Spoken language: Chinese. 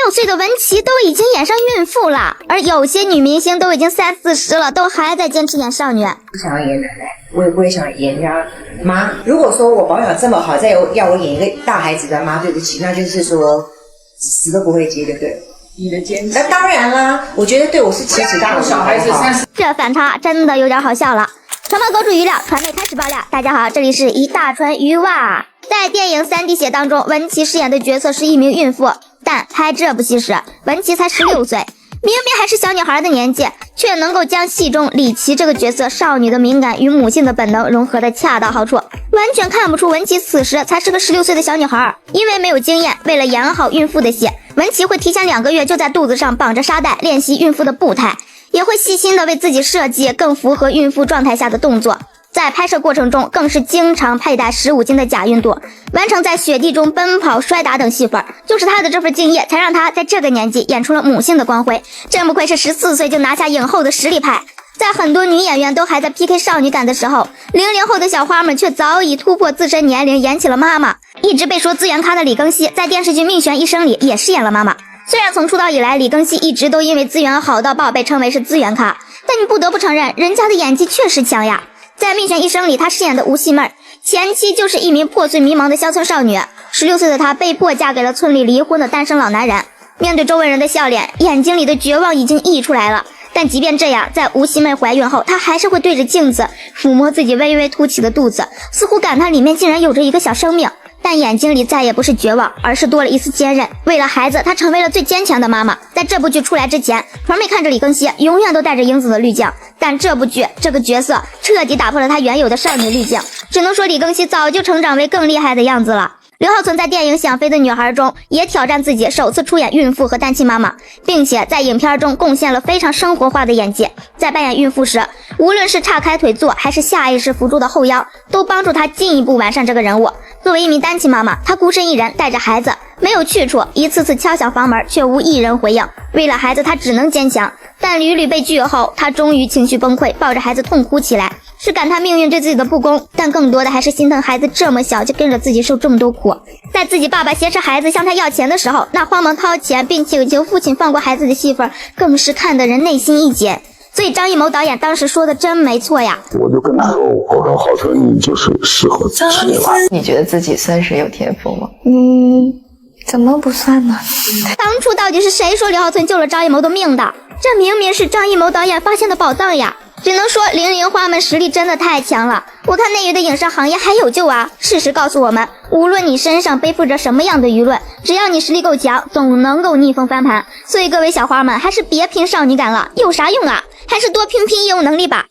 16岁的文琪都已经演上孕妇了，而有些女明星都已经30、40了，都还在坚持演少女。不想要演奶奶，我也不会想演人家妈。如果说我保养这么好，再要我演一个大孩子的妈，对不起，那就是说死都不会接，对不对？你的坚持，那当然啦，我觉得对我是奇耻大辱。小孩子30，这反差真的有点好笑了。传媒公主语料，传媒开始爆料。大家好，这里是一大串鱼哇。在电影《3滴血》当中，文琪饰演的角色是一名孕妇，但拍这部戏时，文琪才16岁，明明还是小女孩的年纪，却能够将戏中李琦这个角色少女的敏感与母性的本能融合的恰到好处，完全看不出文琪此时才是个16岁的小女孩。因为没有经验，为了演好孕妇的戏，文琪会提前2个月就在肚子上绑着沙袋练习孕妇的步态，也会细心的为自己设计更符合孕妇状态下的动作。在拍摄过程中更是经常佩戴15斤的假孕肚，完成在雪地中奔跑摔打等戏份。就是他的这份敬业，才让他在这个年纪演出了母性的光辉。真不愧是14岁就拿下影后的实力派。在很多女演员都还在 PK 少女感的时候，00后的小花们却早已突破自身年龄，演起了妈妈。一直被说资源咖的李庚希，在电视剧《命悬一生》里也饰演了妈妈。虽然从出道以来，李庚希一直都因为资源好到爆被称为是资源咖，但你不得不承认，人家的演技确实强呀。在《命悬一生》里，她饰演的吴细妹前期就是一名破碎迷茫的乡村少女，16岁的她被迫嫁给了村里离婚的单身老男人。面对周围人的笑脸，眼睛里的绝望已经溢出来了。但即便这样，在吴细妹怀孕后，她还是会对着镜子抚摸自己微微凸起的肚子，似乎感叹里面竟然有着一个小生命。但眼睛里再也不是绝望，而是多了一丝坚韧。为了孩子，她成为了最坚强的妈妈。在这部剧出来之前，传媒看着李庚希永远都带着英子的滤镜，但这部剧这个角色彻底打破了她原有的少女滤镜，只能说李庚希早就成长为更厉害的样子了。刘浩存在电影《想飞的女孩》中也挑战自己，首次出演孕妇和单亲妈妈，并且在影片中贡献了非常生活化的演技。在扮演孕妇时，无论是岔开腿坐还是下意识扶住的后腰，都帮助她进一步完善这个人物。作为一名单亲妈妈，她孤身一人带着孩子，没有去处，一次次敲响房门却无一人回应。为了孩子，她只能坚强，但屡屡被拒后，她终于情绪崩溃，抱着孩子痛哭起来。是感叹命运对自己的不公，但更多的还是心疼孩子这么小就跟着自己受这么多苦。在自己爸爸挟持孩子向他要钱的时候，那慌忙掏钱并请求父亲放过孩子的戏份，更是看得人内心一紧。所以张艺谋导演当时说的真没错呀。我就跟他说，我说浩存你就是适合吃这块。你觉得自己算是有天赋吗？怎么不算呢？当初到底是谁说刘浩存救了张艺谋的命的？这明明是张艺谋导演发现的宝藏呀！只能说00花们实力真的太强了。我看内娱的影视行业还有救啊！事实告诉我们，无论你身上背负着什么样的舆论，只要你实力够强，总能够逆风翻盘。所以各位小花们，还是别拼少女感了，有啥用啊？还是多拼拼业务能力吧。